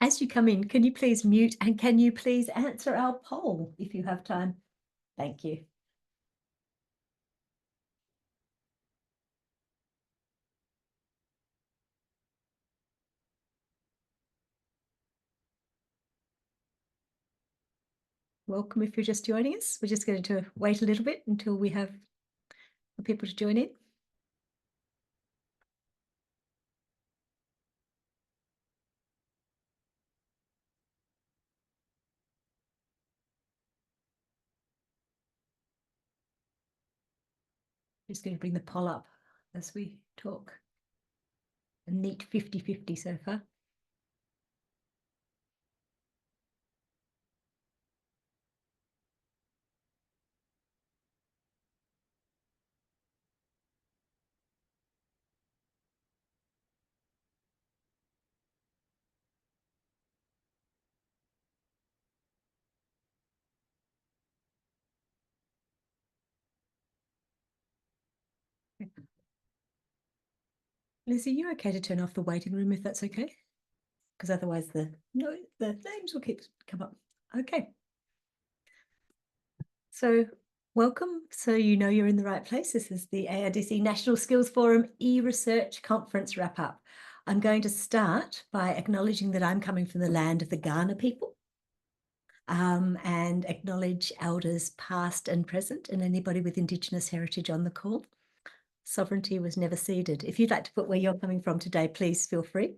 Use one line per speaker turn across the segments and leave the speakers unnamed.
As you come in, can you please mute and can you please answer our poll if you have time? Thank you. Welcome if you're just joining us. We're just going to wait a little bit until we have people to join in. Just going to bring the poll up as we talk. A neat 50-50 so far. Liz, are you okay to turn off the waiting room if that's okay? Because otherwise the names will come up. Okay. So welcome. So you know you're in the right place. This is the ARDC National Skills Forum eResearch Conference wrap-up. I'm going to start by acknowledging that I'm coming from the land of the Kaurna people and acknowledge elders past and present and anybody with Indigenous heritage on the call. Sovereignty was never ceded. If you'd like to put where you're coming from today, please feel free.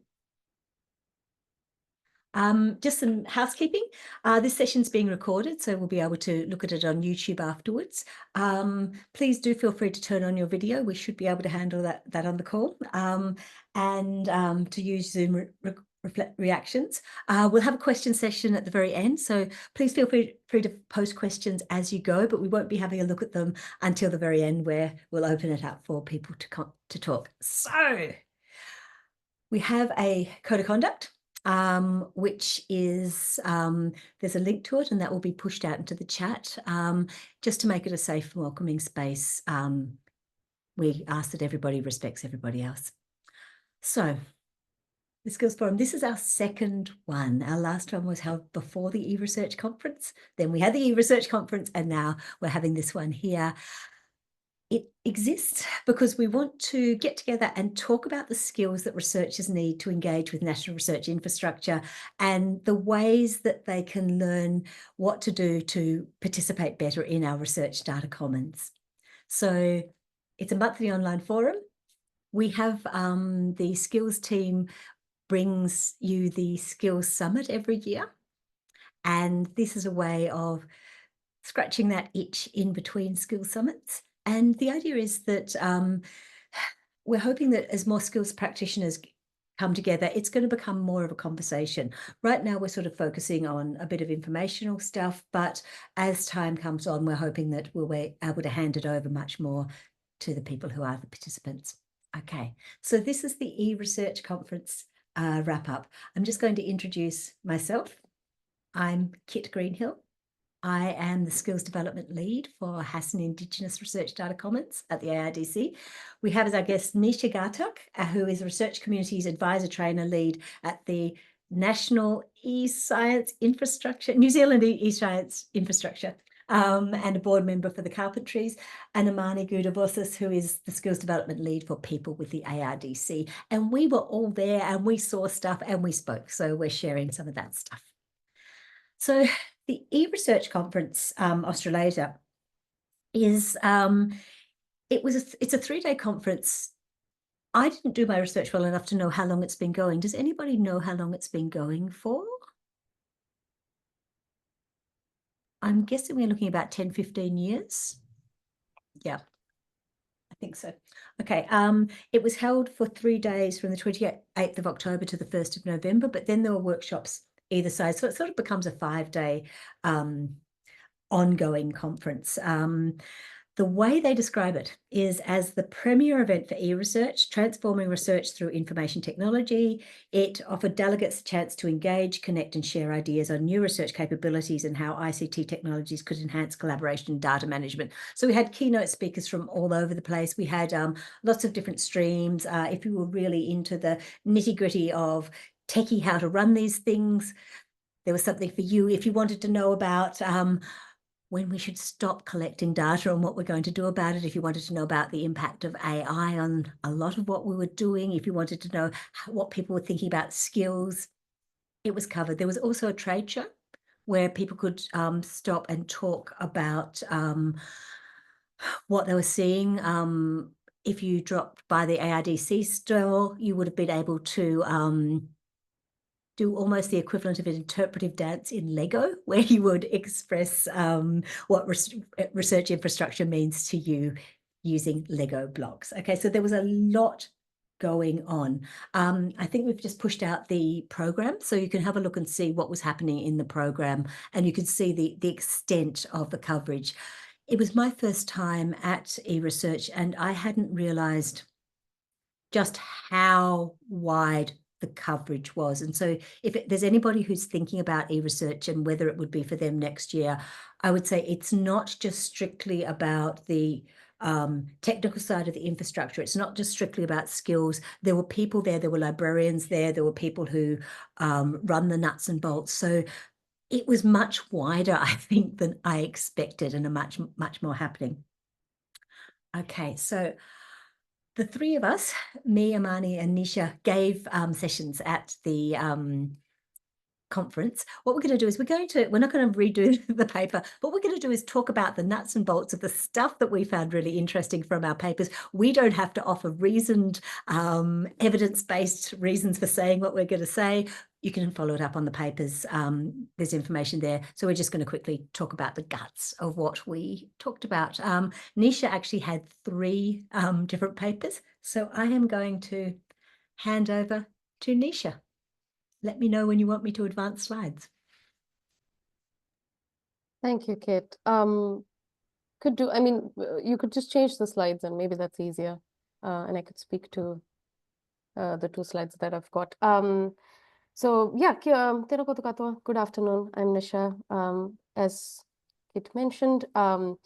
Just some housekeeping. This session's being recorded, so we'll be able to look at it on YouTube afterwards. Please do feel free to turn on your video. We should be able to handle that on the call, and to use Zoom reactions. We'll have a question session at the very end, so please feel free to post questions as you go, but we won't be having a look at them until the very end, where we'll open it up for people to talk. So we have a code of conduct, which is, there's a link to it and that will be pushed out into the chat, just to make it a safe and welcoming space. We ask that everybody respects everybody else. So the Skills Forum, this is our second one. Our last one was held before the eResearch Conference. Then we had the eResearch Conference and now we're having this one here. It exists because we want to get together and talk about the skills that researchers need to engage with national research infrastructure and the ways that they can learn what to do to participate better in our research data commons. So it's a monthly online forum. We have the skills team brings you the Skills Summit every year. And this is a way of scratching that itch in between skills summits. And the idea is that we're hoping that as more skills practitioners come together, it's going to become more of a conversation. Right now, we're sort of focusing on a bit of informational stuff, but as time comes on, we're hoping that we'll be able to hand it over much more to the people who are the participants. Okay, so this is the eResearch Conference wrap up. I'm just going to introduce myself. I'm Kit Greenhill. I am the Skills Development Lead for Hassan Indigenous Research Data Commons at the ARDC. We have as our guest Nisha Ghatak, who is a Research Communities Advisor Trainer Lead at the National eScience Infrastructure, New Zealand eScience Infrastructure, and a board member for the Carpentries, and Amany Gouda-Vossos, who is the Skills Development Lead for People with the ARDC. And we were all there and we saw stuff and we spoke, so we're sharing some of that stuff. So the eResearch Conference, Australasia, is it's a 3-day conference. I didn't do my research well enough to know how long it's been going. Does anybody know how long it's been going for? I'm guessing we're looking about 10, 15 years. Yeah, I think so. Okay, it was held for 3 days from the 28th of October to the 1st of November, but then there were workshops either side. So it sort of becomes a 5-day ongoing conference. The way they describe it is as the premier event for eResearch, transforming research through information technology. It offered delegates a chance to engage, connect and share ideas on new research capabilities and how ICT technologies could enhance collaboration and data management. So we had keynote speakers from all over the place. We had lots of different streams. If you were really into the nitty-gritty of techie how to run these things. There was something for you if you wanted to know about when we should stop collecting data and what we're going to do about it, if you wanted to know about the impact of AI on a lot of what we were doing, if you wanted to know what people were thinking about skills, it was covered. There was also a trade show where people could stop and talk about what they were seeing. If you dropped by the ARDC store, you would have been able to do almost the equivalent of an interpretive dance in Lego, where you would express what research infrastructure means to you using Lego blocks. Okay, so there was a lot going on. I think we've just pushed out the program, so you can have a look and see what was happening in the program, and you can see the extent of the coverage. It was my first time at eResearch, and I hadn't realized just how wide the coverage was. And so if there's anybody who's thinking about eResearch and whether it would be for them next year, I would say it's not just strictly about the technical side of the infrastructure. It's not just strictly about skills. There were people there, there were librarians there were people who run the nuts and bolts. So it was much wider, I think, than I expected, and a much more happening. Okay, so the three of us, me, Amany, and Nisha, gave sessions at the conference. What we're going to do is we're not going to redo the paper. What we're going to do is talk about the nuts and bolts of the stuff that we found really interesting from our papers. We don't have to offer reasoned, evidence-based reasons for saying what we're going to say. You can follow it up on the papers. There's information there. So we're just going to quickly talk about the guts of what we talked about. Nisha actually had 3 different papers. So I am going to hand over to Nisha. Let me know when you want me to advance slides.
Thank you, Kate. You could just change the slides and maybe that's easier. And I could speak to the 2 slides that I've got. So yeah, good afternoon. I'm Nisha. As Kate mentioned, I'm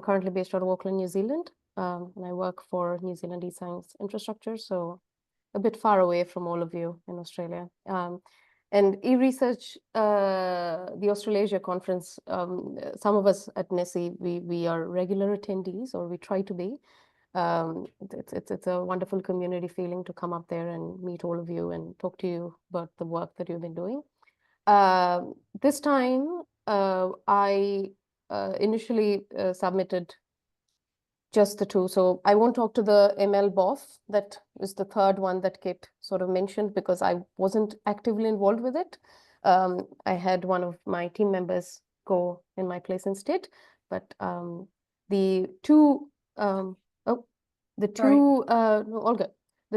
currently based out of Auckland, New Zealand, and I work for New Zealand eScience Infrastructure, so a bit far away from all of you in Australia. And eResearch, the Australasia Conference, some of us at NeSI, we are regular attendees, or we try to be. It's a wonderful community feeling to come up there and meet all of you and talk to you about the work that you've been doing. This time, I initially submitted just the 2. So I won't talk to the ML BOF. That is the 3rd one that Kate sort of mentioned, because I wasn't actively involved with it. I had one of my team members go in my place instead. But the 2 The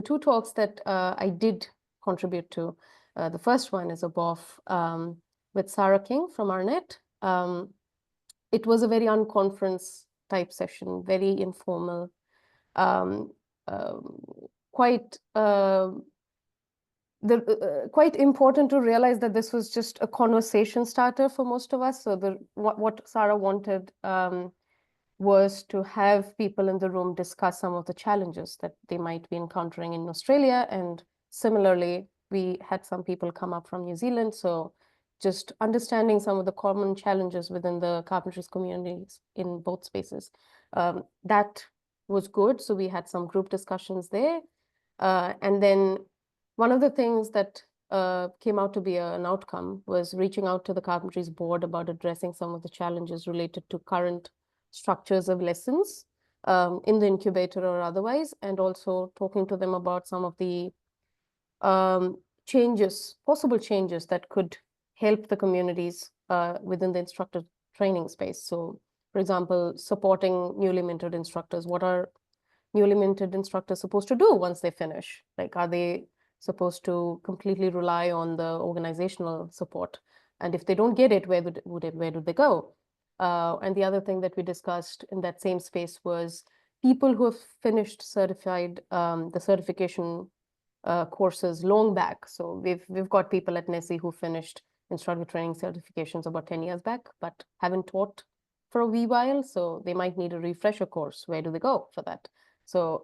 2 talks that I did contribute to, the first one is a BOF with Sarah King from ARNet. It was a very unconference type session, very informal, quite important to realize that this was just a conversation starter for most of us. So what Sarah wanted was to have people in the room discuss some of the challenges that they might be encountering in Australia. And similarly, we had some people come up from New Zealand. So just understanding some of the common challenges within the carpentries communities in both spaces. That was good. So we had some group discussions there. And then one of the things that came out to be an outcome was reaching out to the carpentries board about addressing some of the challenges related to current structures of lessons in the incubator or otherwise, and also talking to them about some of the possible changes that could help the communities within the instructor training space. So, for example, supporting newly minted instructors. What are newly minted instructors supposed to do once they finish? Like, are they supposed to completely rely on the organizational support? And if they don't get it, where do they go? And the other thing that we discussed in that same space was people who have finished the certification courses long back. So we've got people at NeSI who finished instructor training certifications about 10 years back, but haven't taught for a wee while. So they might need a refresher course. Where do they go for that? So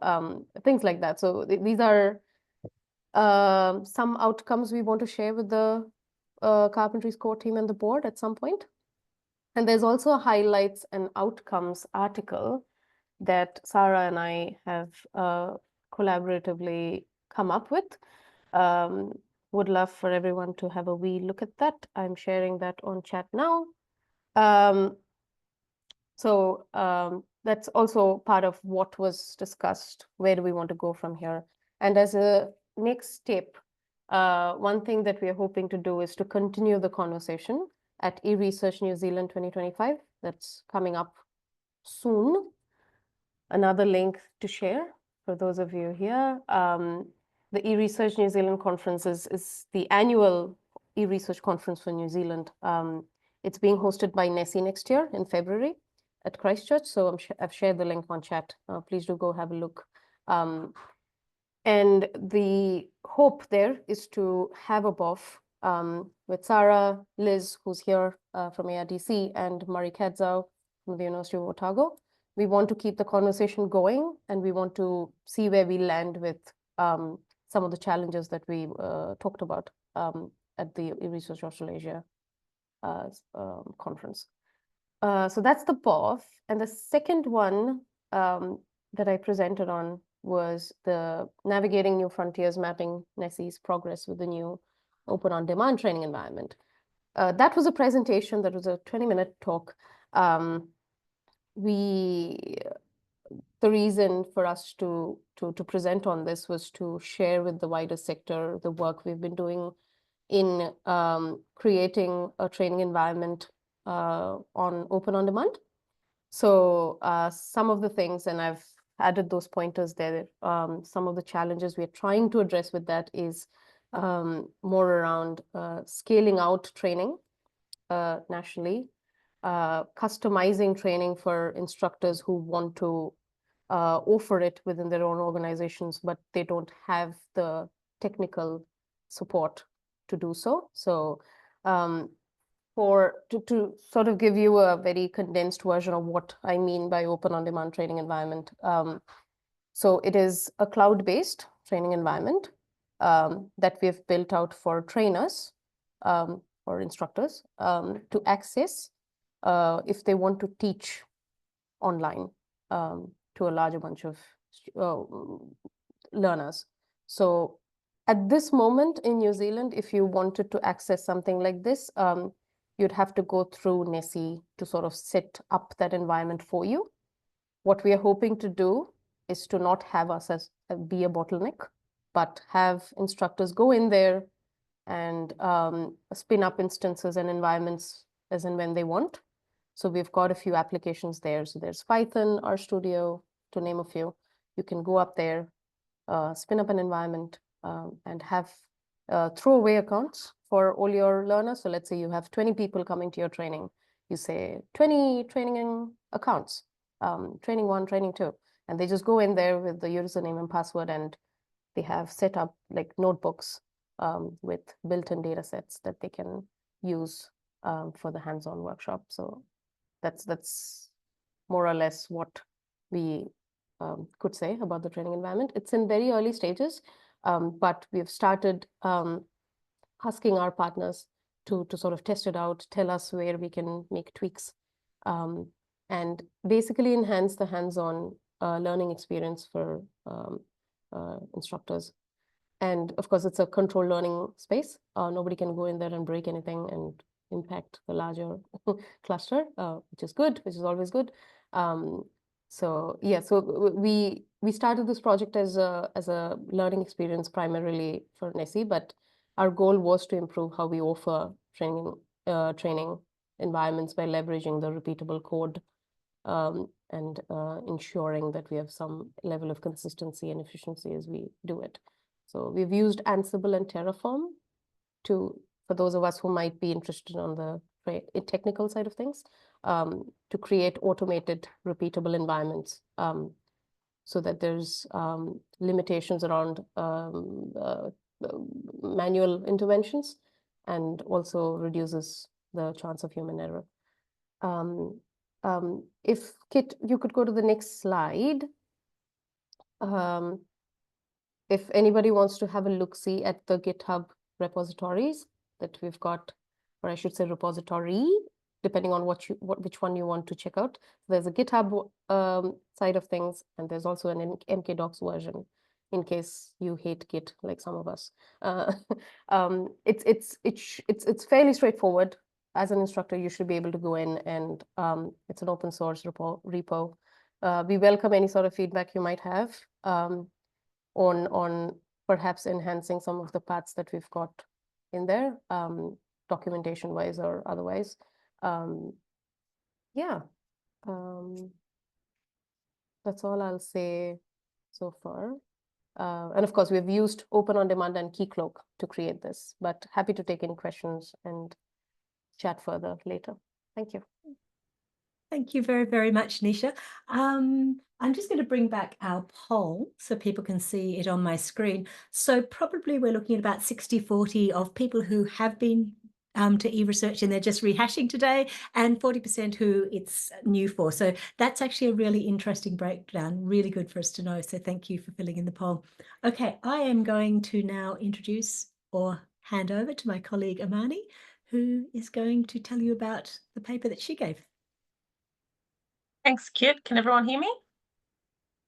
things like that. So these are some outcomes we want to share with the Carpentries core team and the board at some point. And there's also a highlights and outcomes article that Sarah and I have collaboratively come up with. Would love for everyone to have a wee look at that. I'm sharing that on chat now. That's also part of what was discussed. Where do we want to go from here? And as a next step, one thing that we are hoping to do is to continue the conversation at eResearch New Zealand 2025. That's coming up soon. Another link to share for those of you here. The eResearch New Zealand conference is the annual eResearch conference for New Zealand. It's being hosted by NeSI next year in February at Christchurch. So I've shared the link on chat. Please do go have a look. And the hope there is to have a BOF with Sarah, Liz, who's here from ARDC, and Murray Kadzau from the University of Otago. We want to keep the conversation going, and we want to see where we land with some of the challenges that we talked about at the eResearch Australasia Conference. So that's the BOF. And the second one that I presented on was the Navigating New Frontiers, Mapping NeSI's Progress with the New Open On-Demand Training Environment. That was a presentation, that was a 20-minute talk. The reason for us to present on this was to share with the wider sector the work we've been doing in creating a training environment on Open On Demand. So some of the things, and I've added those pointers there, some of the challenges we're trying to address with that is more around scaling out training nationally, customizing training for instructors who want to offer it within their own organizations, but they don't have the technical support to do so. So to sort of give you a very condensed version of what I mean by Open On-Demand training environment. So it is a cloud-based training environment that we have built out for trainers or instructors to access if they want to teach online to a larger bunch of learners. So at this moment in New Zealand, if you wanted to access something like this, you'd have to go through NeSI to sort of set up that environment for you. What we are hoping to do is to not have us be a bottleneck, but have instructors go in there and spin up instances and environments as and when they want. So we've got a few applications there. So there's Python, RStudio, to name a few. You can go up there, spin up an environment, and have throwaway accounts for all your learners. So let's say you have 20 people coming to your training. You say 20 training accounts, training 1, training 2. And they just go in there with the username and password, and they have set up like notebooks with built-in data sets that they can use for the hands-on workshop. So that's more or less what we could say about the training environment. It's in very early stages, but we've started asking our partners to sort of test it out, tell us where we can make tweaks, and basically enhance the hands-on learning experience for instructors. And of course, it's a controlled learning space. Nobody can go in there and break anything and impact the larger cluster, which is good, which is always good. So yeah, so we started this project as a learning experience primarily for NeSI, but our goal was to improve how we offer training environments by leveraging the repeatable code and ensuring that we have some level of consistency and efficiency as we do it. So we've used Ansible and Terraform for those of us who might be interested on the technical side of things, to create automated, repeatable environments, so that there's limitations around manual interventions, and also reduces the chance of human error. If Kit, you could go to the next slide. if anybody wants to have a look-see at the GitHub repositories that we've got, or I should say repository, depending on which one you want to check out. There's a GitHub side of things, and there's also an mkdocs version in case you hate Git like some of us. It's fairly straightforward. As an instructor, you should be able to go in, and it's an open source repo. We welcome any sort of feedback you might have on perhaps enhancing some of the paths that we've got in there, documentation wise or otherwise. Yeah, that's all I'll say so far. And of course, we've used Open on Demand and Keycloak to create this, but happy to take any questions and chat further later. Thank you.
Thank you very, very much, Nisha. I'm just going to bring back our poll so people can see it on my screen. So probably we're looking at about 60-40 of people who have been to eResearch and they're just rehashing today, and 40% who it's new for. So that's actually a really interesting breakdown, really good for us to know. So thank you for filling in the poll. Okay, I am going to now introduce or hand over to my colleague Amany, who is going to tell you about the paper that she gave.
Thanks, Kit. Can everyone hear me?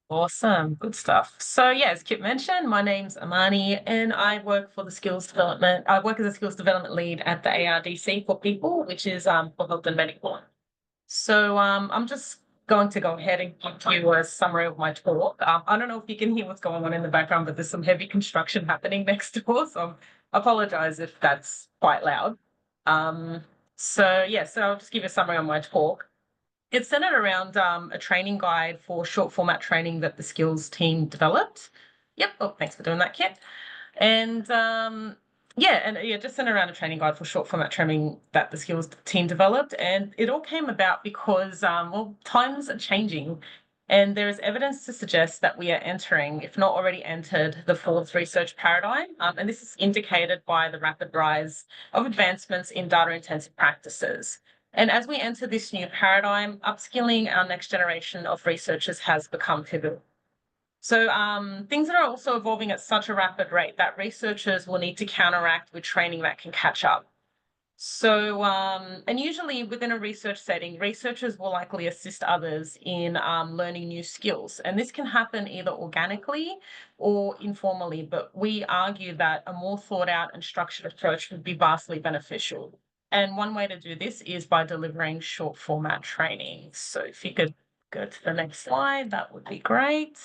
Awesome, good stuff. So yeah, as Kit mentioned, my name's Amany and I work for the skills development. I work as a skills development lead at the ARDC for people, which is for health and medical. So I'm just going to go ahead and give you a summary of my talk. I don't know if you can hear what's going on in the background, but there's some heavy construction happening next door, so I apologize if that's quite loud. So I'll just give you a summary on my talk. It's centered around a training guide for short format training that the skills team developed. Yep. Oh, thanks for doing that, Kit. And just centered around a training guide for short format training that the skills team developed. And it all came about because, times are changing and there is evidence to suggest that we are entering, if not already entered, the fourth research paradigm. And this is indicated by the rapid rise of advancements in data-intensive practices. And as we enter this new paradigm, upskilling our next generation of researchers has become pivotal. So things that are also evolving at such a rapid rate that researchers will need to counteract with training that can catch up. So, and usually within a research setting, researchers will likely assist others in learning new skills. And this can happen either organically or informally, but we argue that a more thought out and structured approach would be vastly beneficial. And one way to do this is by delivering short format training. So if you could go to the next slide, that would be great.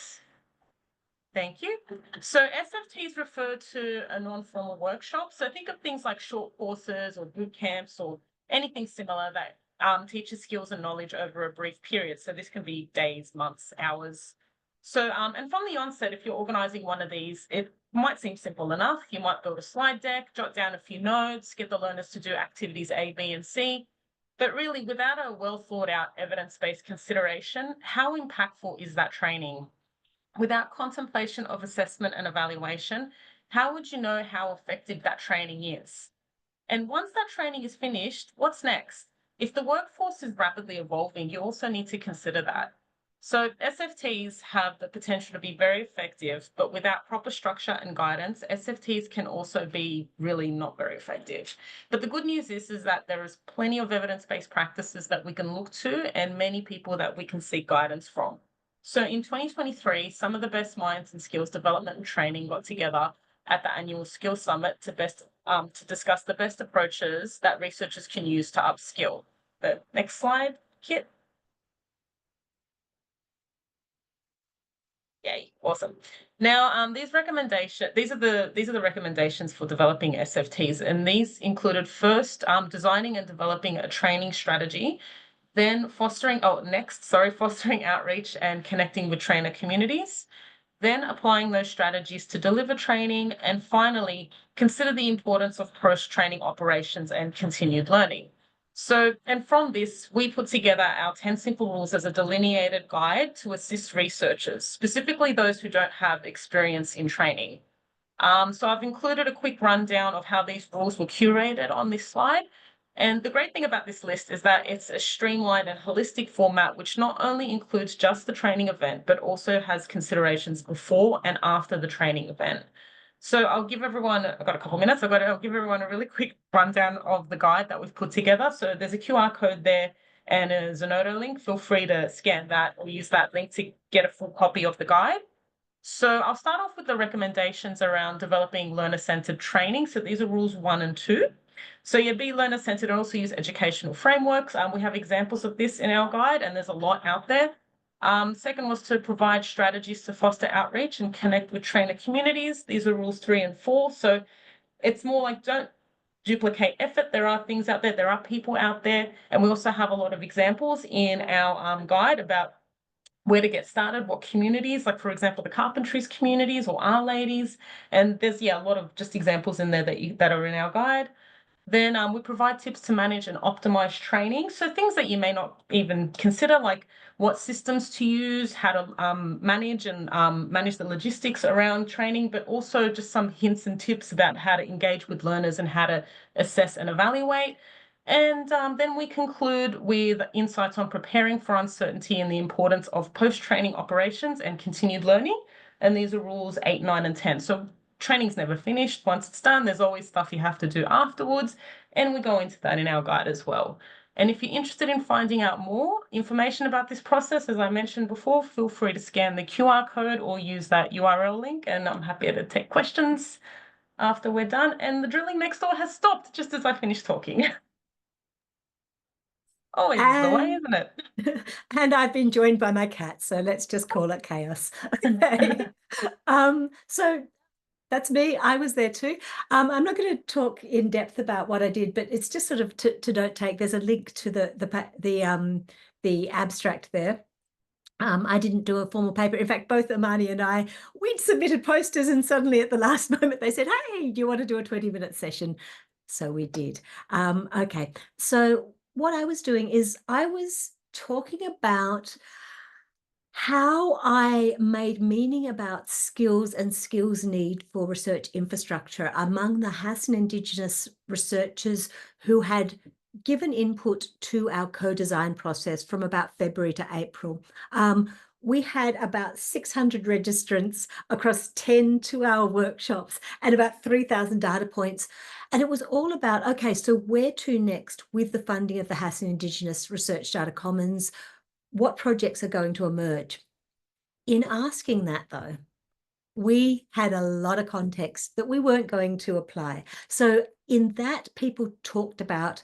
Thank you. So SFTs refer to a non-formal workshop. So think of things like short courses or boot camps or anything similar that teaches skills and knowledge over a brief period. So this can be days, months, hours. So, and from the onset, if you're organizing one of these, it might seem simple enough. You might build a slide deck, jot down a few notes, get the learners to do activities A, B, and C. But really, without a well thought out evidence-based consideration, how impactful is that training? Without contemplation of assessment and evaluation, how would you know how effective that training is? And once that training is finished, what's next? If the workforce is rapidly evolving, you also need to consider that. So SFTs have the potential to be very effective, but without proper structure and guidance, SFTs can also be really not very effective. But the good news is that there is plenty of evidence-based practices that we can look to and many people that we can seek guidance from. So in 2023, some of the best minds in skills development and training got together at the annual Skills Summit to discuss the best approaches that researchers can use to upskill. The next slide, Kit. Yay, awesome. Now, these are the recommendations for developing SFTs, and these included first designing and developing a training strategy. Then fostering outreach and connecting with trainer communities, then applying those strategies to deliver training, and finally, consider the importance of post-training operations and continued learning. So, and from this, we put together our 10 simple rules as a delineated guide to assist researchers, specifically those who don't have experience in training. So I've included a quick rundown of how these rules were curated on this slide. And the great thing about this list is that it's a streamlined and holistic format, which not only includes just the training event, but also has considerations before and after the training event. So I'll give everyone, I've got a couple of minutes, I'll give everyone a really quick rundown of the guide that we've put together. So there's a QR code there and a Zenodo link. Feel free to scan that or use that link to get a full copy of the guide. So I'll start off with the recommendations around developing learner-centered training. So these are rules 1 and 2. So be learner-centered and also use educational frameworks. We have examples of this in our guide, and there's a lot out there. Second was to provide strategies to foster outreach and connect with trainer communities. These are rules 3 and 4. So it's more like don't duplicate effort. There are things out there, there are people out there, and we also have a lot of examples in our guide about where to get started, what communities, like for example, the carpentries communities or our ladies. And there's a lot of just examples in there that are in our guide. Then we provide tips to manage and optimize training. So things that you may not even consider, like what systems to use, how to manage the logistics around training, but also just some hints and tips about how to engage with learners and how to assess and evaluate. And then we conclude with insights on preparing for uncertainty and the importance of post-training operations and continued learning. And these are rules 8, 9, and 10. So training's never finished. Once it's done, there's always stuff you have to do afterwards. And we go into that in our guide as well. And if you're interested in finding out more information about this process, as I mentioned before, feel free to scan the QR code or use that URL link. And I'm happy to take questions after we're done. And the drilling next door has stopped just as I finished talking. Always is the way, isn't it?
And I've been joined by my cat, so let's just call it chaos. Okay. So that's me. I was there too. I'm not going to talk in depth about what I did, but it's just sort of to note take. There's a link to the abstract there. I didn't do a formal paper. In fact, both Amany and we'd submitted posters, and suddenly at the last moment they said, "Hey, do you want to do a 20-minute session?" So we did. Okay. So what I was doing is I was talking about how I made meaning about skills and skills need for research infrastructure among the Hassan Indigenous researchers who had given input to our co-design process from about February to April. We had about 600 registrants across 10 2-hour workshops and about 3,000 data points. And it was all about, okay, so where to next with the funding of the Hassan Indigenous Research Data Commons? What projects are going to emerge? In asking that, though, we had a lot of context that we weren't going to apply. So in that, people talked about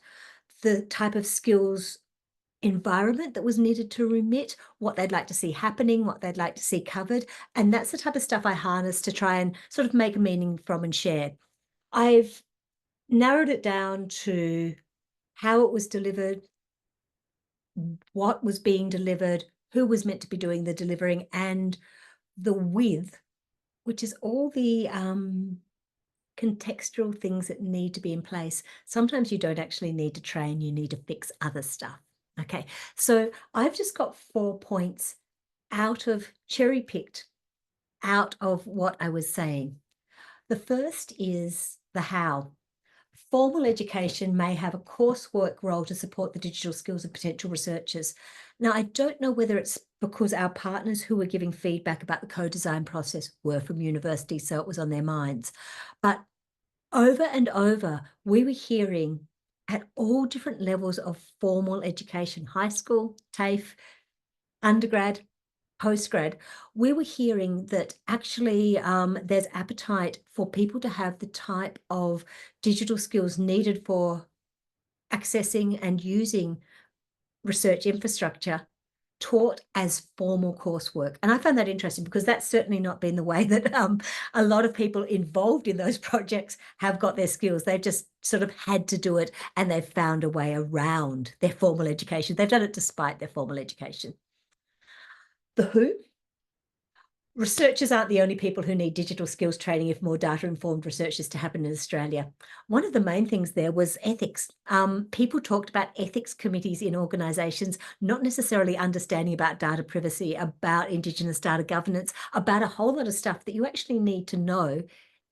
the type of skills environment that was needed to remit, what they'd like to see happening, what they'd like to see covered. And that's the type of stuff I harnessed to try and sort of make a meaning from and share. I've narrowed it down to how it was delivered, what was being delivered, who was meant to be doing the delivering, and the with, which is all the contextual things that need to be in place. Sometimes you don't actually need to train, you need to fix other stuff. Okay, so I've just got 4 points cherry-picked out of what I was saying. The first is the how. Formal education may have a coursework role to support the digital skills of potential researchers. Now, I don't know whether it's because our partners who were giving feedback about the co-design process were from university, so it was on their minds. But over and over, we were hearing at all different levels of formal education, high school, TAFE, undergrad, postgrad, we were hearing that actually there's appetite for people to have the type of digital skills needed for accessing and using research infrastructure taught as formal coursework. And I found that interesting because that's certainly not been the way that a lot of people involved in those projects have got their skills. They've just sort of had to do it, and they've found a way around their formal education. They've done it despite their formal education. The who? Researchers aren't the only people who need digital skills training if more data-informed research is to happen in Australia. One of the main things there was ethics. People talked about ethics committees in organisations, not necessarily understanding about data privacy, about Indigenous data governance, about a whole lot of stuff that you actually need to know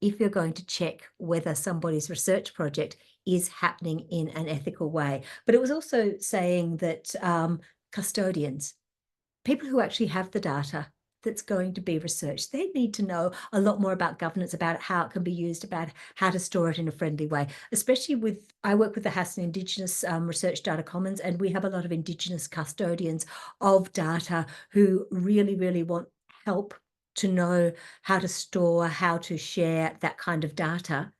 if you're going to check whether somebody's research project is happening in an ethical way. But it was also saying that custodians, people who actually have the data that's going to be researched, they need to know a lot more about governance, about how it can be used, about how to store it in a friendly way. Especially with, I work with the Hassan Indigenous Research Data Commons, and we have a lot of Indigenous custodians of data who really, really want help to know how to store, how to share that kind of data.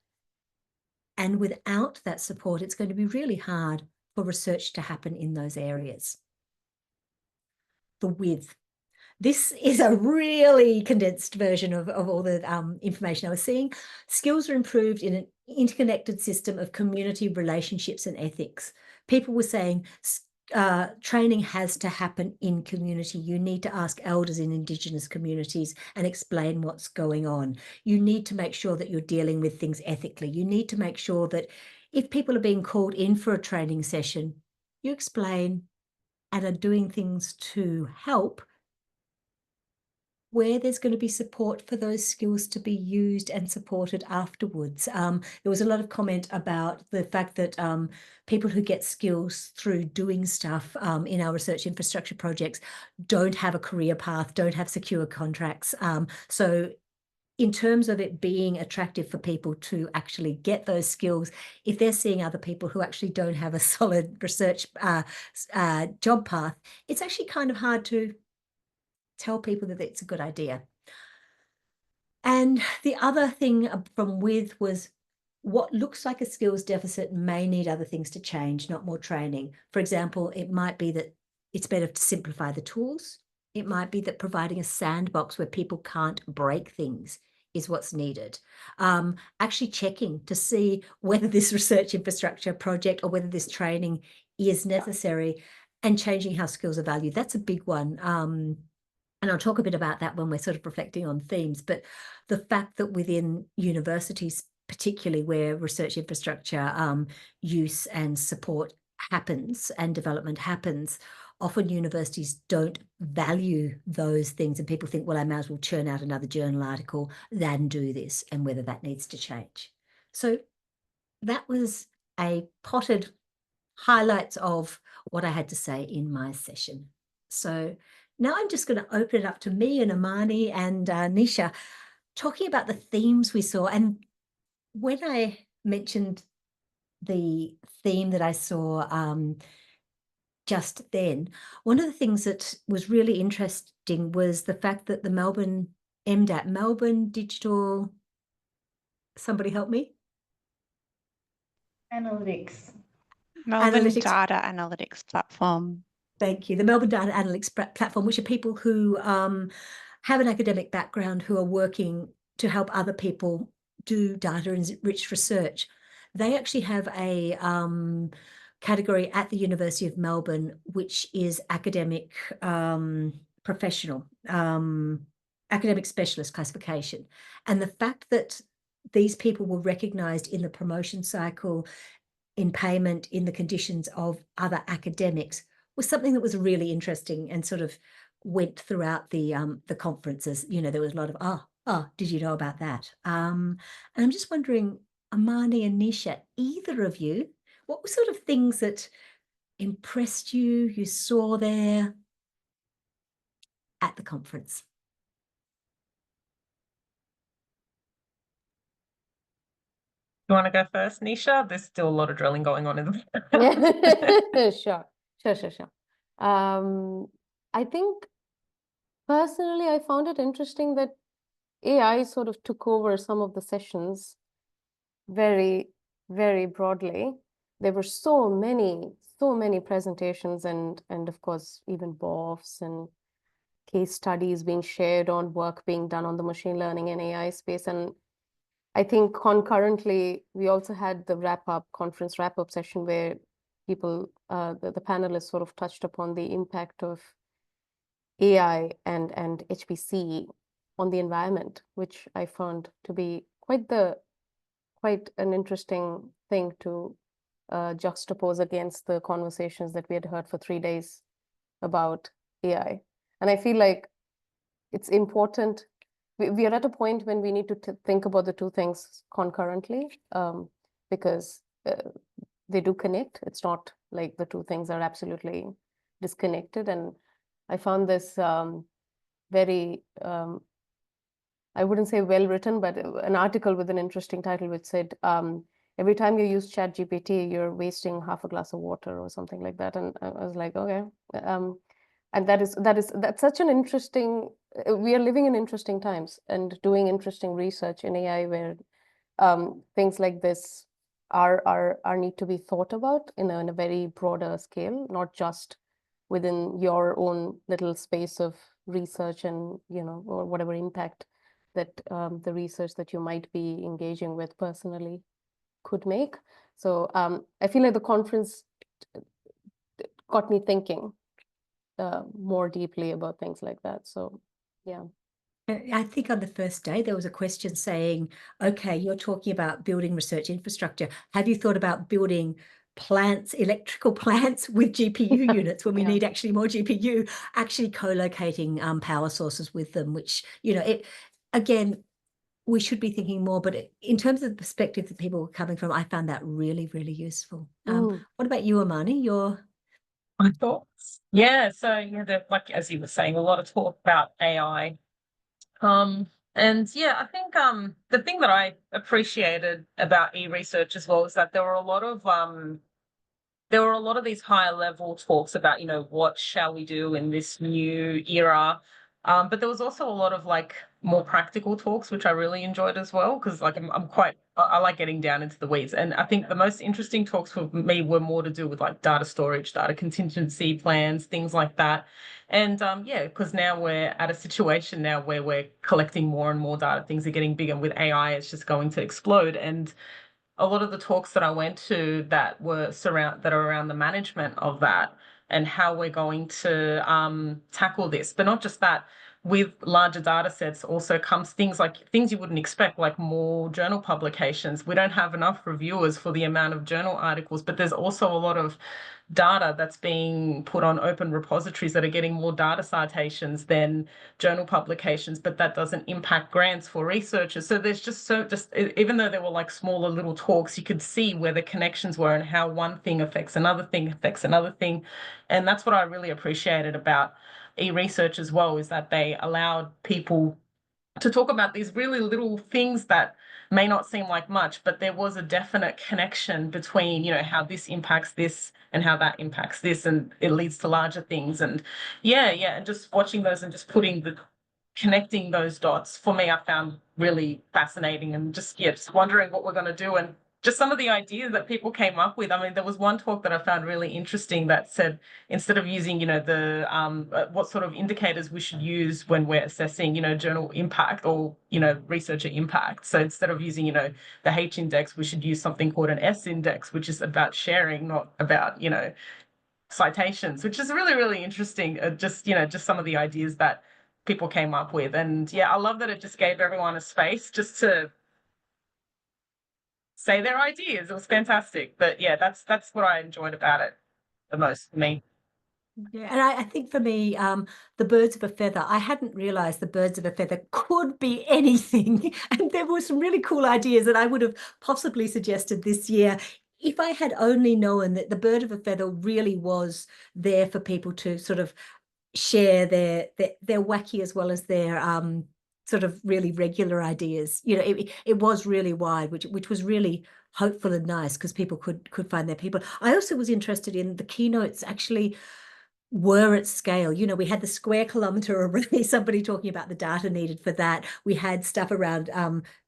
And without that support, it's going to be really hard for research to happen in those areas. The width. This is a really condensed version of all the information I was seeing. Skills are improved in an interconnected system of community relationships and ethics. People were saying training has to happen in community. You need to ask elders in Indigenous communities and explain what's going on. You need to make sure that you're dealing with things ethically. You need to make sure that if people are being called in for a training session, you explain and are doing things to help, where there's going to be support for those skills to be used and supported afterwards. There was a lot of comment about the fact that people who get skills through doing stuff in our research infrastructure projects don't have a career path, don't have secure contracts. So in terms of it being attractive for people to actually get those skills, if they're seeing other people who actually don't have a solid research job path, it's actually kind of hard to tell people that it's a good idea. And the other thing from WITH was what looks like a skills deficit may need other things to change, not more training. For example, it might be that it's better to simplify the tools. It might be that providing a sandbox where people can't break things is what's needed. Actually checking to see whether this research infrastructure project or whether this training is necessary, and changing how skills are valued. That's a big one. And I'll talk a bit about that when we're sort of reflecting on themes, but the fact that within universities, particularly where research infrastructure use and support happens and development happens, often universities don't value those things, and people think, well, I might as well churn out another journal article than do this, and whether that needs to change. So that was a potted highlights of what I had to say in my session. So now I'm just going to open it up to me and Amany and Nisha, talking about the themes we saw. And when I mentioned the theme that I saw just then, one of the things that was really interesting was the fact that the Melbourne MDAT, Melbourne Digital, somebody help me?
Analytics.
Melbourne
Analytics.
Data Analytics Platform.
Thank you. The Melbourne Data Analytics Platform, which are people who have an academic background who are working to help other people do data-enriched research. They actually have a category at the University of Melbourne, which is academic professional, academic specialist classification. And the fact that these people were recognised in the promotion cycle, in payment, in the conditions of other academics, was something that was really interesting and sort of went throughout the conferences. You know, there was a lot of, did you know about that? And I'm just wondering, Amany and Nisha, either of you, what were sort of things that impressed you, you saw there at the conference?
You want to go first, Nisha? There's still a lot of drilling going on in the background.
Sure. I think personally, I found it interesting that AI sort of took over some of the sessions very, very broadly. There were so many presentations and of course, even BOFs and case studies being shared on work being done on the machine learning and AI space. And I think concurrently, we also had the conference wrap-up session where people, the panelists sort of touched upon the impact of AI and HPC on the environment, which I found to be quite an interesting thing to juxtapose against the conversations that we had heard for 3 days about AI. And I feel like it's important. we are at a point when we need to think about the two things concurrently, because they do connect. It's not like the two things are absolutely disconnected. And I found this very, I wouldn't say well written, but an article with an interesting title which said, every time you use ChatGPT, you're wasting half a glass of water or something like that. And I was like, okay. And that's such an interesting, we are living in interesting times and doing interesting research in AI where things like this are need to be thought about in a very broader scale, not just within your own little space of research and, or whatever impact that the research that you might be engaging with personally could make. So I feel like the conference got me thinking more deeply about things like that. So, yeah.
I think on the first day, there was a question saying, okay, you're talking about building research infrastructure. Have you thought about building plants, electrical plants with GPU units when we need actually more GPU, actually co-locating power sources with them, which, again, we should be thinking more, but in terms of the perspective that people were coming from, I found that really, really useful. What about you, Amany?
My thoughts? Yeah, so like as you were saying, a lot of talk about AI. And yeah, I think the thing that I appreciated about eResearch as well is that there were a lot of these higher level talks about, what shall we do in this new era. But there was also a lot of like more practical talks, which I really enjoyed as well, because like I like getting down into the weeds. And I think the most interesting talks for me were more to do with like data storage, data contingency plans, things like that. And because now we're at a situation now where we're collecting more and more data, things are getting bigger. With AI, it's just going to explode. And a lot of the talks that I went to that are around the management of that and how we're going to tackle this. But not just that, with larger data sets also comes things you wouldn't expect, like more journal publications. We don't have enough reviewers for the amount of journal articles, but there's also a lot of data that's being put on open repositories that are getting more data citations than journal publications, but that doesn't impact grants for researchers. So there's even though there were like smaller little talks, you could see where the connections were and how one thing affects another thing. And that's what I really appreciated about eResearch as well, is that they allowed people to talk about these really little things that may not seem like much, but there was a definite connection between, how this impacts this and how that impacts this, and it leads to larger things. And and just watching those and just connecting those dots, for me, I found really fascinating, and just wondering what we're going to do and just some of the ideas that people came up with. I mean, there was one talk that I found really interesting that said, instead of using, what sort of indicators we should use when we're assessing, journal impact or, researcher impact. So instead of using, the H index, we should use something called an S index, which is about sharing, not about, citations, which is really, really interesting. Just some of the ideas that people came up with. And I love that it just gave everyone a space just to say their ideas. It was fantastic. But that's what I enjoyed about it the most for me.
Yeah, and I think for me, the birds of a feather, I hadn't realized the birds of a feather could be anything. And there were some really cool ideas that I would have possibly suggested this year if I had only known that the bird of a feather really was there for people to sort of share their wacky as well as their sort of really regular ideas. It was really wide, which was really hopeful and nice, because people could find their people. I also was interested in the keynotes actually were at scale. We had the square kilometre array, somebody talking about the data needed for that. We had stuff around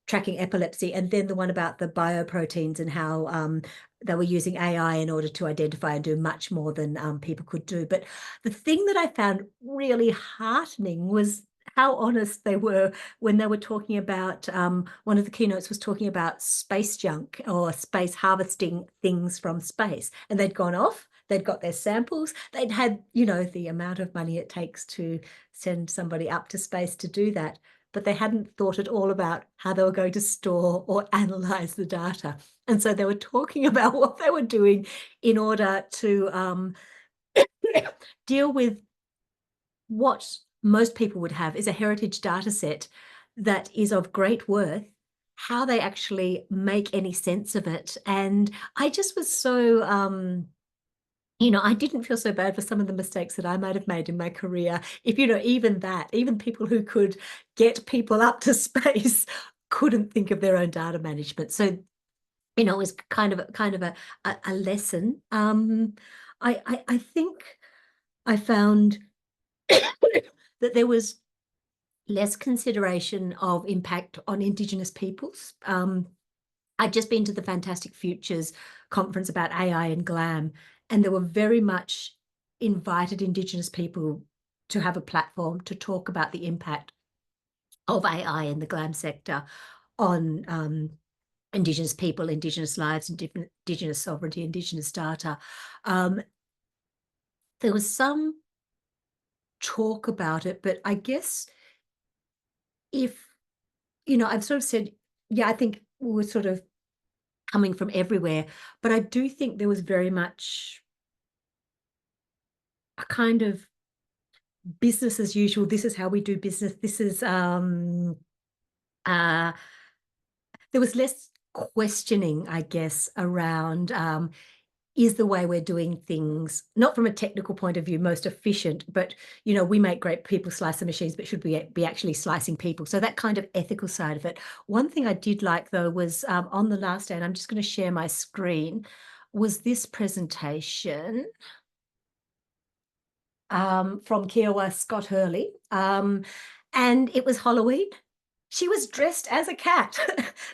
tracking epilepsy, and then the one about the bioproteins and how they were using AI in order to identify and do much more than people could do. But the thing that I found really heartening was how honest they were when they were talking about, one of the keynotes was talking about space junk or space harvesting things from space, and they'd gone off. They'd got their samples. They'd had, the amount of money it takes to send somebody up to space to do that. But they hadn't thought at all about how they were going to store or analyze the data. And so they were talking about what they were doing in order to deal with what most people would have is a heritage data set that is of great worth, how they actually make any sense of it. And I just was so, I didn't feel so bad for some of the mistakes that I might have made in my career. If, even people who could get people up to space couldn't think of their own data management. So, it was kind of a lesson. I think I found that there was less consideration of impact on Indigenous peoples. I'd just been to the Fantastic Futures conference about AI and GLAM, and there were very much invited Indigenous people to have a platform to talk about the impact of AI in the GLAM sector on Indigenous people, Indigenous lives, Indigenous sovereignty, Indigenous data. There was some talk about it, but I guess I've sort of said, yeah, I think we were sort of coming from everywhere, but I do think there was very much a kind of business as usual. This is how we do business. This is, there was less questioning, I guess, around is the way we're doing things, not from a technical point of view, most efficient, but, we make great people slicer machines, but should we be actually slicing people? So that kind of ethical side of it. One thing I did like, though, was on the last day, and I'm just going to share my screen, was this presentation from Kiowa Scott Hurley. And it was Halloween. She was dressed as a cat.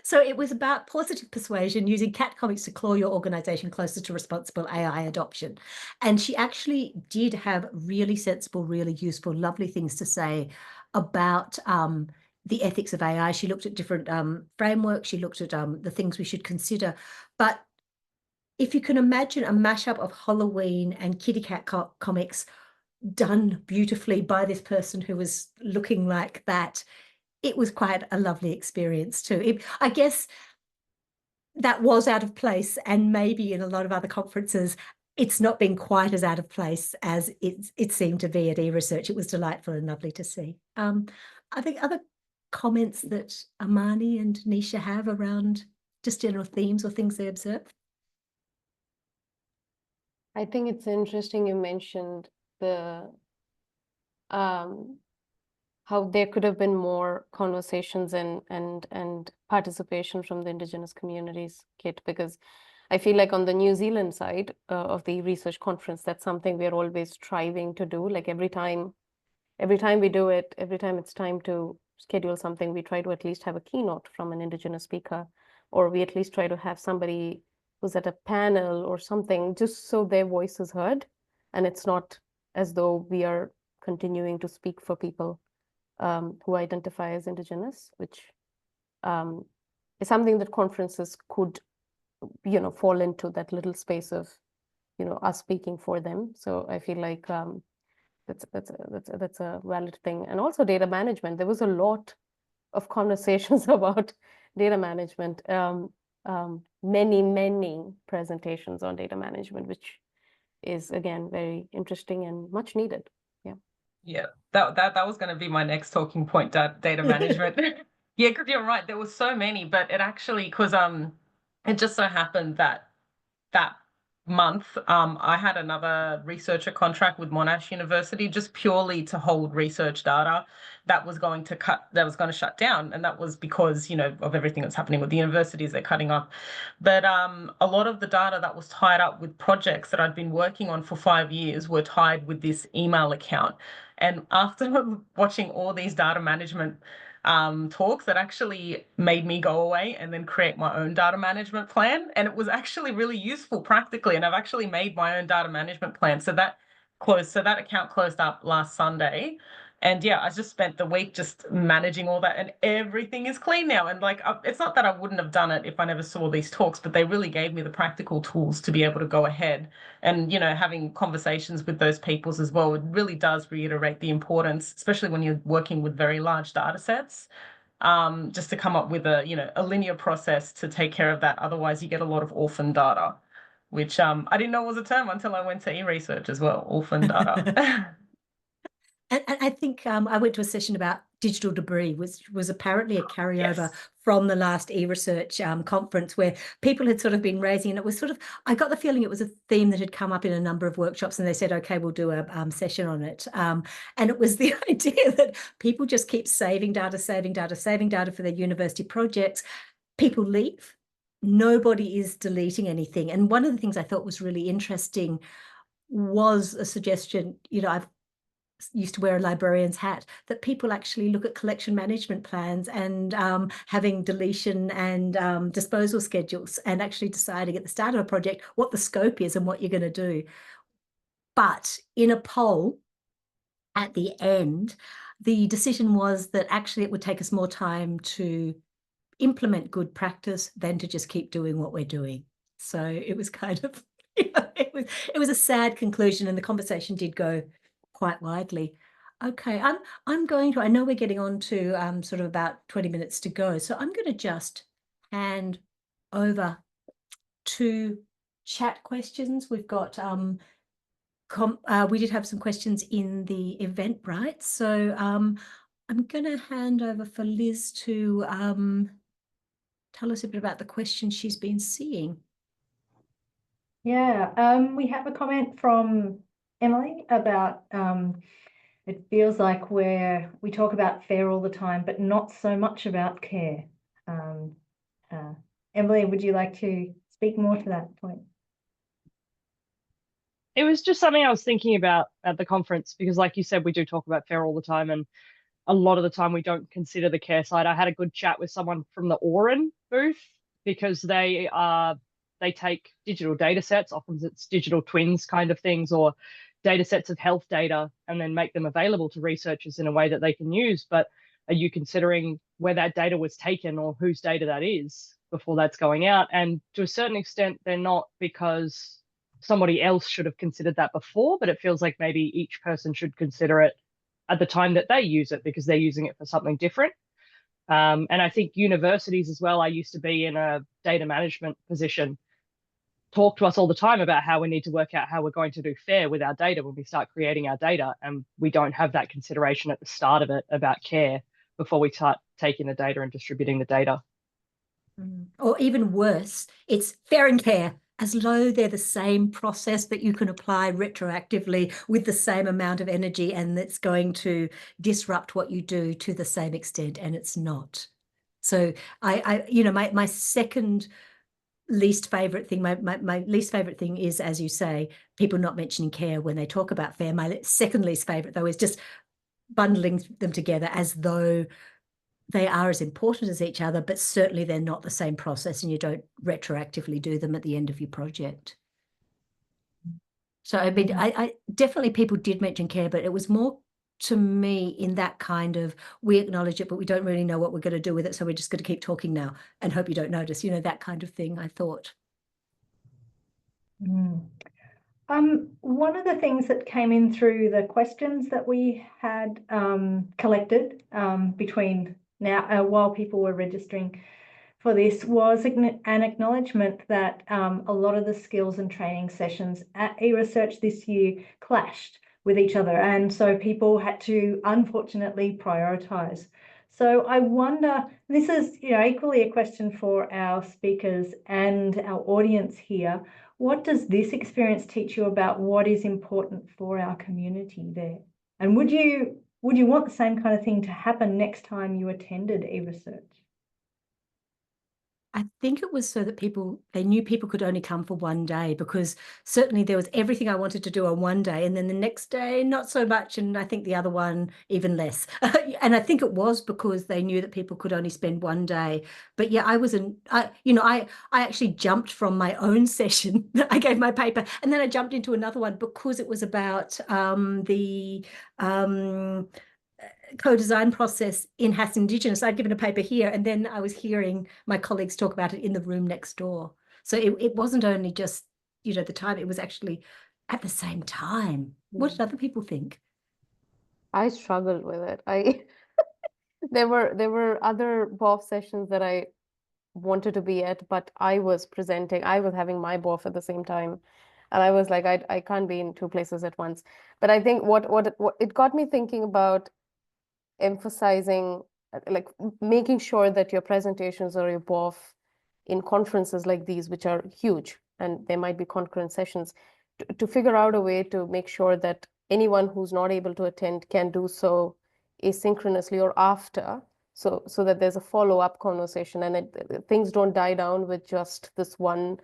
So it was about positive persuasion, using cat comics to claw your organization closer to responsible AI adoption. And she actually did have really sensible, really useful, lovely things to say about the ethics of AI. She looked at different frameworks. She looked at the things we should consider. But if you can imagine a mashup of Halloween and kitty cat comics done beautifully by this person who was looking like that, it was quite a lovely experience too. I guess that was out of place, and maybe in a lot of other conferences, it's not been quite as out of place as it seemed to be at eResearch. It was delightful and lovely to see. I think other comments that Amany and Nisha have around just general themes or things they observed.
I think it's interesting you mentioned the how there could have been more conversations and participation from the Indigenous communities, Kit, because I feel like on the New Zealand side of the eResearch conference, that's something we're always striving to do. Like every time we do it, every time it's time to schedule something, we try to at least have a keynote from an Indigenous speaker, or we at least try to have somebody who's at a panel or something, just so their voice is heard. And it's not as though we are continuing to speak for people who identify as Indigenous, which is something that conferences could, fall into that little space of, us speaking for them. So I feel like that's a valid thing. And also data management. There was a lot of conversations about data management. Many presentations on data management, which is again very interesting and much needed.
Yeah, that was going to be my next talking point, data management. Yeah, because you're right, there were so many, but it actually, because it just so happened that month I had another researcher contract with Monash University, just purely to hold research data that was going to shut down, and that was because of everything that's happening with the universities. They're cutting up, but a lot of the data that was tied up with projects that I'd been working on for 5 years were tied with this email account. And after watching all these data management talks, that actually made me go away and then create my own data management plan. And it was actually really useful practically. And I've actually made my own data management plan. So that account closed up last Sunday. And yeah, I just spent the week just managing all that, and everything is clean now. And like, it's not that I wouldn't have done it if I never saw these talks, but they really gave me the practical tools to be able to go ahead. And, having conversations with those peoples as well, it really does reiterate the importance, especially when you're working with very large data sets, just to come up with a linear process to take care of that. Otherwise, you get a lot of orphan data, which I didn't know was a term until I went to eResearch as well, orphan data.
And I think I went to a session about digital debris, which was apparently a carryover
Yes.
from the last eResearch conference, where people had sort of been raising, and it was sort of, I got the feeling it was a theme that had come up in a number of workshops, and they said, okay, we'll do a session on it. And it was the idea that people just keep saving data for their university projects. People leave. Nobody is deleting anything. And one of the things I thought was really interesting was a suggestion, I've used to wear a librarian's hat, that people actually look at collection management plans and having deletion and disposal schedules, and actually deciding at the start of a project what the scope is and what you're going to do. But in a poll at the end, the decision was that actually it would take us more time to implement good practice than to just keep doing what we're doing. So it was kind of, it was a sad conclusion, and the conversation did go quite widely. Okay, I'm going to, I know we're getting on to sort of about 20 minutes to go, so I'm going to just hand over to chat questions. We've got we did have some questions in the Eventbrite, so I'm going to hand over for Liz to tell us a bit about the questions she's been seeing.
Yeah, we have a comment from Emily about it feels like we talk about FAIR all the time, but not so much about care. Emily, would you like to speak more to that point?
It was just something I was thinking about at the conference, because like you said, we do talk about FAIR all the time, and a lot of the time we don't consider the care side. I had a good chat with someone from the Auran booth, because they take digital data sets, often it's digital twins kind of things, or data sets of health data, and then make them available to researchers in a way that they can use. But are you considering where that data was taken, or whose data that is, before that's going out? And to a certain extent, they're not, because somebody else should have considered that before, but it feels like maybe each person should consider it at the time that they use it, because they're using it for something different. And I think universities as well, I used to be in a data management position, talk to us all the time about how we need to work out how we're going to do FAIR with our data when we start creating our data, and we don't have that consideration at the start of it about care before we start taking the data and distributing the data.
Or even worse, it's FAIR and care, as though they're the same process that you can apply retroactively with the same amount of energy, and that's going to disrupt what you do to the same extent, and it's not. So my second least favorite thing, my least favorite thing is, as you say, people not mentioning care when they talk about FAIR. My second least favorite, though, is just bundling them together as though they are as important as each other, but certainly they're not the same process, and you don't retroactively do them at the end of your project. So I mean, I definitely, people did mention care, but it was more to me in that kind of, we acknowledge it, but we don't really know what we're going to do with it, so we're just going to keep talking now and hope you don't notice, that kind of thing, I thought.
One of the things that came in through the questions that we had collected between now, while people were registering for this, was an acknowledgement that a lot of the skills and training sessions at eResearch this year clashed with each other, and so people had to unfortunately prioritise. So I wonder, this is equally a question for our speakers and our audience here. What does this experience teach you about what is important for our community there? And would you want the same kind of thing to happen next time you attended eResearch?
I think it was so that they knew people could only come for one day, because certainly there was everything I wanted to do on one day, and then the next day, not so much. And I think the other one, even less. And I think it was because they knew that people could only spend one day. But yeah, I actually jumped from my own session. I gave my paper, and then I jumped into another one because it was about the co-design process in Hass Indigenous. I'd given a paper here, and then I was hearing my colleagues talk about it in the room next door. So it wasn't only just, the time, it was actually at the same time. What did other people think?
I struggled with it. There were other BOF sessions that I wanted to be at, but I was having my BOF at the same time. And I was like, I can't be in two places at once. But I think what it got me thinking about emphasizing, like making sure that your presentations or your BOF in conferences like these, which are huge, and there might be concurrent sessions, to figure out a way to make sure that anyone who's not able to attend can do so asynchronously or after, so that there's a follow-up conversation, and things don't die down with just this one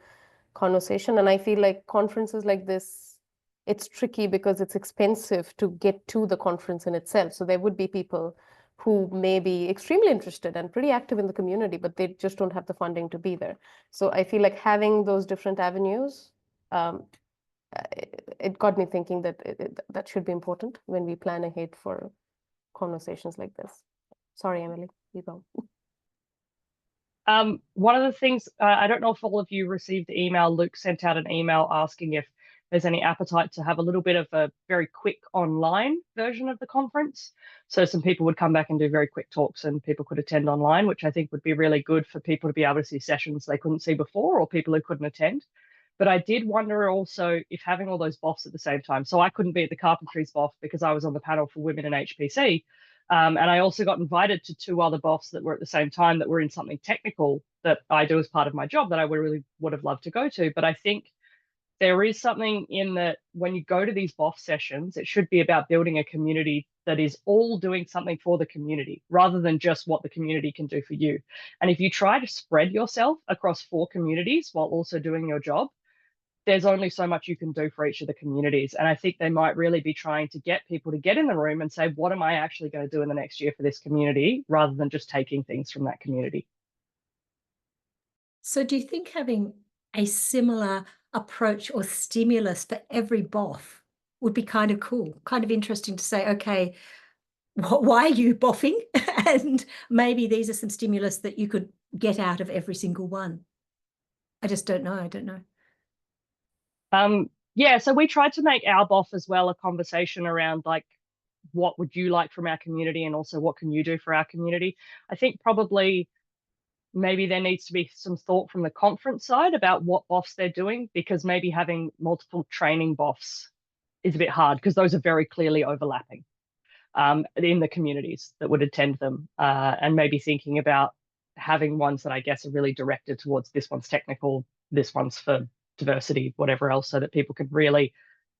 conversation. And I feel like conferences like this, it's tricky because it's expensive to get to the conference in itself. So there would be people who may be extremely interested and pretty active in the community, but they just don't have the funding to be there. So I feel like having those different avenues, it got me thinking that that should be important when we plan ahead for conversations like this. Sorry, Emily, you go.
One of the things, I don't know if all of you received the email. Luke sent out an email asking if there's any appetite to have a little bit of a very quick online version of the conference. So some people would come back and do very quick talks and people could attend online, which I think would be really good for people to be able to see sessions they couldn't see before, or people who couldn't attend. But I did wonder also if having all those BOFs at the same time. So I couldn't be at the carpentries BOF because I was on the panel for women in HPC. And I also got invited to 2 other BOFs that were at the same time that were in something technical that I do as part of my job that I really would have loved to go to. But I think there is something in that when you go to these BOF sessions, it should be about building a community that is all doing something for the community rather than just what the community can do for you. And if you try to spread yourself across 4 communities while also doing your job, there's only so much you can do for each of the communities. And I think they might really be trying to get people to get in the room and say, what am I actually going to do in the next year for this community, rather than just taking things from that community.
So do you think having a similar approach or stimulus for every BOF would be kind of cool, kind of interesting to say, okay, why are you BOFing? And maybe these are some stimulus that you could get out of every single one. I just don't know. I don't know.
Yeah, so we tried to make our BOF as well a conversation around like, what would you like from our community, and also what can you do for our community? I think probably maybe there needs to be some thought from the conference side about what BOFs they're doing, because maybe having multiple training BOFs is a bit hard because those are very clearly overlapping in the communities that would attend them, and maybe thinking about having ones that I guess are really directed towards this one's technical, this one's for diversity, whatever else, so that people can really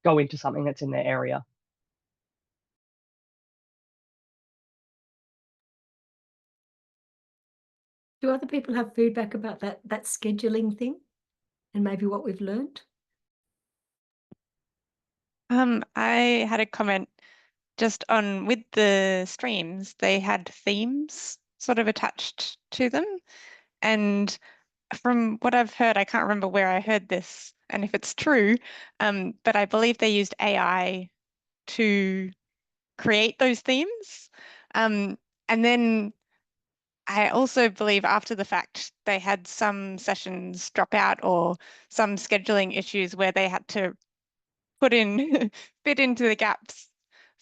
go into something that's in their area.
Do other people have feedback about that scheduling thing and maybe what we've learned?
I had a comment just on with the streams, they had themes sort of attached to them. And from what I've heard, I can't remember where I heard this and if it's true, but I believe they used AI to create those themes. And then I also believe after the fact, they had some sessions drop out or some scheduling issues where they had to put in, fit into the gaps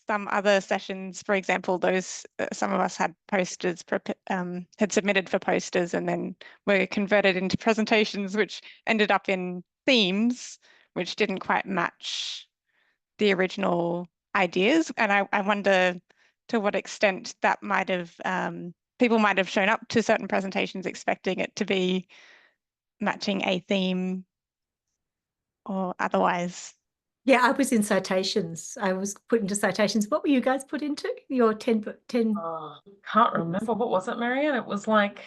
some other sessions. For example, those some of us had posters, had submitted for posters and then were converted into presentations, which ended up in themes, which didn't quite match the original ideas. And I wonder to what extent that might have, people might have shown up to certain presentations expecting it to be matching a theme or otherwise.
Yeah, I was in citations. I was put into citations. What were you guys put into? Your 10?
Can't remember. What was it, Marianne? It was like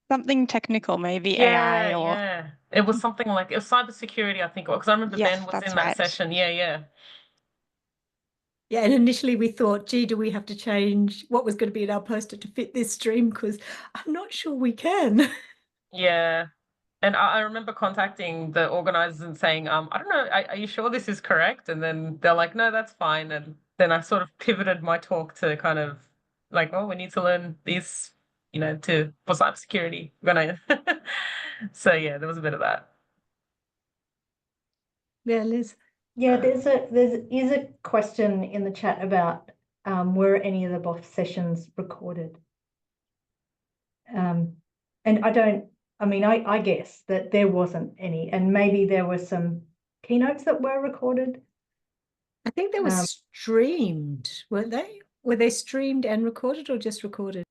something technical, maybe AI or
yeah. It was something like, it was cybersecurity, I think, because I remember
yes,
Ben was
that's
in that
right.
session. Yeah.
Yeah, and initially we thought, gee, do we have to change what was going to be in our poster to fit this stream? Because I'm not sure we can.
Yeah. And I remember contacting the organizers and saying, I don't know, are you sure this is correct? And then they're like, no, that's fine. And then I sort of pivoted my talk to kind of like, oh, we need to learn this, for cybersecurity. So yeah, there was a bit of that.
Yeah, Liz.
Yeah, there's a question in the chat about were any of the BOF sessions recorded? And I guess that there wasn't any, and maybe there were some keynotes that were recorded.
I think they were streamed, weren't they? Were they streamed and recorded or just recorded?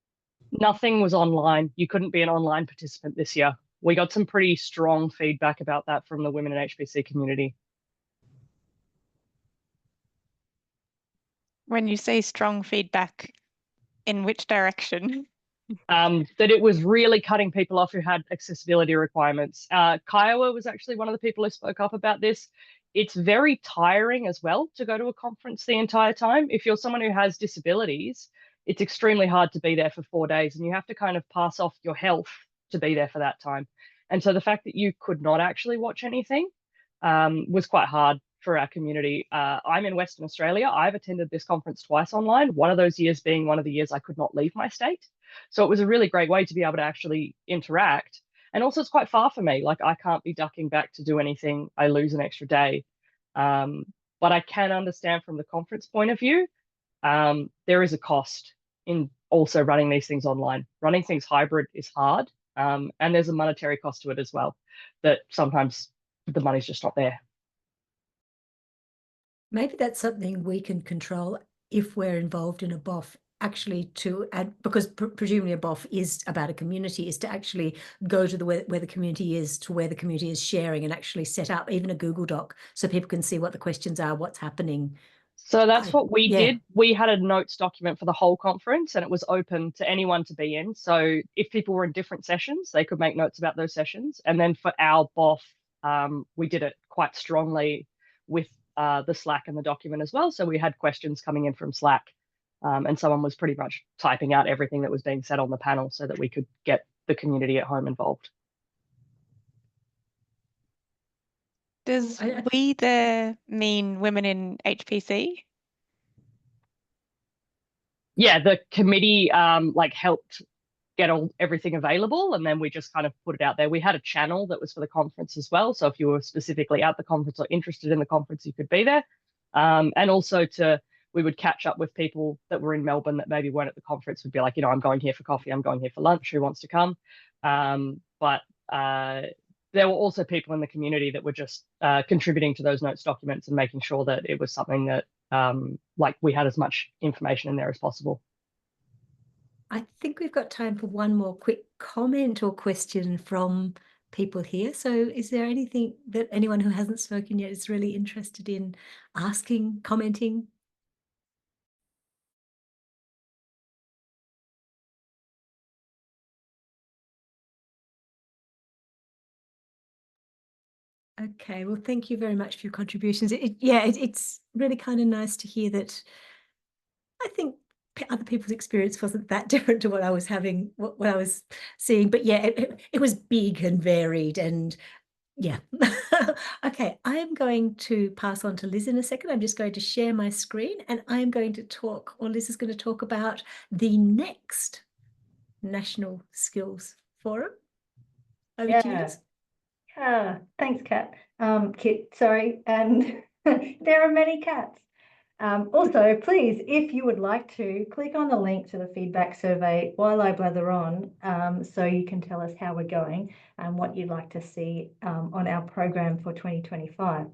Nothing was online. You couldn't be an online participant this year. We got some pretty strong feedback about that from the women in HPC community.
When you say strong feedback, in which direction?
That it was really cutting people off who had accessibility requirements. Kiowa was actually one of the people who spoke up about this. It's very tiring as well to go to a conference the entire time. If you're someone who has disabilities, it's extremely hard to be there for 4 days, and you have to kind of pass off your health to be there for that time. And so the fact that you could not actually watch anything was quite hard for our community. I'm in Western Australia. I've attended this conference twice online, one of those years being one of the years I could not leave my state. So it was a really great way to be able to actually interact. And also it's quite far for me. Like I can't be ducking back to do anything. I lose an extra day. But I can understand from the conference point of view, there is a cost in also running these things online. Running things hybrid is hard. And there's a monetary cost to it as well, that sometimes the money's just not there.
Maybe that's something we can control if we're involved in a BOF, actually to add, because presumably a BOF is about a community, is to actually go to where the community is, to where the community is sharing, and actually set up even a Google Doc so people can see what the questions are, what's happening.
So that's what we did. We had a notes document for the whole conference, and it was open to anyone to be in. So if people were in different sessions, they could make notes about those sessions. And then for our BOF, we did it quite strongly with the Slack and the document as well. So we had questions coming in from Slack, and someone was pretty much typing out everything that was being said on the panel so that we could get the community at home involved.
Does we there mean women in HPC?
Yeah, the committee like helped get everything available, and then we just kind of put it out there. We had a channel that was for the conference as well. So if you were specifically at the conference or interested in the conference, you could be there. And also we would catch up with people that were in Melbourne that maybe weren't at the conference. Would be like, you know, I'm going here for coffee, I'm going here for lunch, who wants to come? But there were also people in the community that were just contributing to those notes documents and making sure that it was something that like we had as much information in there as possible.
I think we've got time for one more quick comment or question from people here. So is there anything that anyone who hasn't spoken yet is really interested in asking, commenting? Okay, well, thank you very much for your contributions. It's really kind of nice to hear that. I think other people's experience wasn't that different to what I was having, what I was seeing, but yeah, it was big and varied, and yeah. Okay, I'm going to pass on to Liz in a second. I'm just going to share my screen, and I'm going to talk, or Liz is going to talk about the next National Skills Forum. Over to you, Liz.
Thanks, Kat. Kit, sorry, and there are many cats. Also, please, if you would like to, click on the link to the feedback survey while I blather on, so you can tell us how we're going and what you'd like to see on our program for 2025.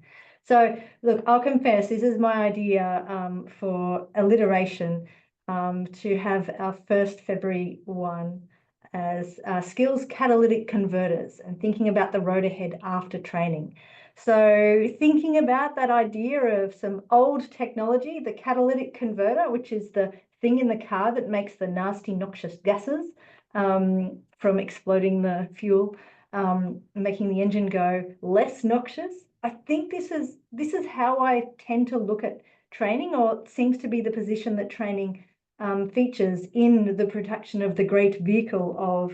So, look, I'll confess, this is my idea for alliteration, to have our first February one as skills catalytic converters, and thinking about the road ahead after training. So thinking about that idea of some old technology, the catalytic converter, which is the thing in the car that makes the nasty noxious gases from exploding the fuel, making the engine go less noxious. I think this is how I tend to look at training, or it seems to be the position that training features in the production of the great vehicle of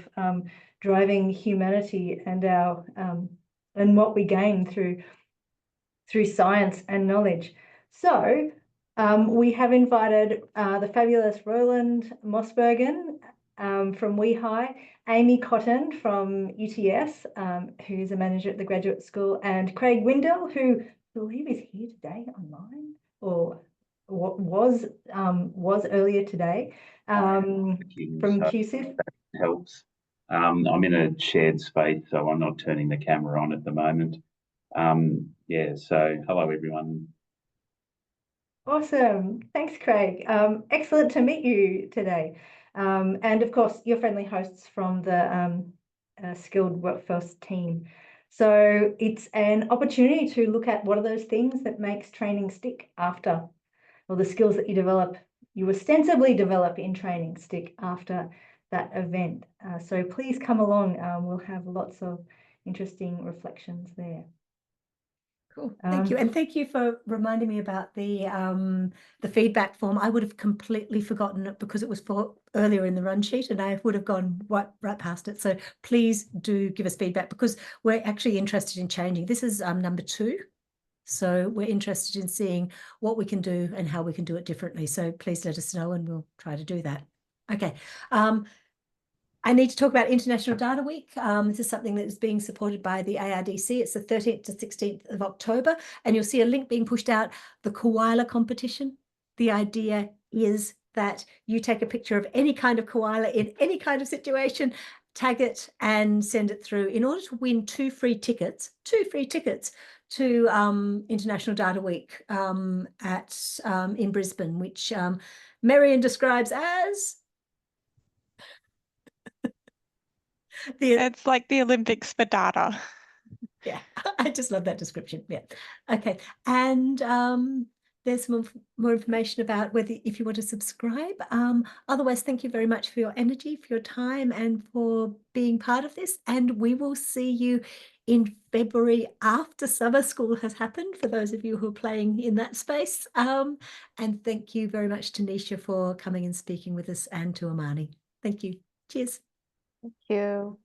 driving humanity and our and what we gain through science and knowledge. So we have invited the fabulous Roland Mossbergen from WeHi, Amy Cotton from UTS, who's a manager at the graduate school, and Craig Windell, who I believe is here today online, or what was earlier today, from QSIF.
That helps. I'm in a shared space, so I'm not turning the camera on at the moment. Yeah, so hello everyone.
Awesome. Thanks, Craig. Excellent to meet you today. And of course, your friendly hosts from the Skilled Workforce team. So it's an opportunity to look at what are those things that makes training stick after, or the skills that you ostensibly develop in training stick after that event. So please come along. We'll have lots of interesting reflections there.
Cool, thank you. And thank you for reminding me about the feedback form. I would have completely forgotten it because it was for earlier in the run sheet and I would have gone right past it. So please do give us feedback because we're actually interested in changing. This is number 2. So we're interested in seeing what we can do and how we can do it differently. So please let us know and we'll try to do that. Okay. I need to talk about International Data Week. This is something that is being supported by the ARDC. It's the 13th to 16th of October, and you'll see a link being pushed out, the koala competition. The idea is that you take a picture of any kind of koala in any kind of situation, tag it and send it through in order to win 2 free tickets to International Data Week in Brisbane, which Marion describes as
It's like the Olympics for data.
Yeah, I just love that description. Yeah. Okay. And there's some more information about if you want to subscribe. Otherwise, thank you very much for your energy, for your time, and for being part of this. And we will see you in February after summer school has happened, for those of you who are playing in that space. And thank you very much to Nisha for coming and speaking with us, and to Amany. Thank you. Cheers.
Thank you.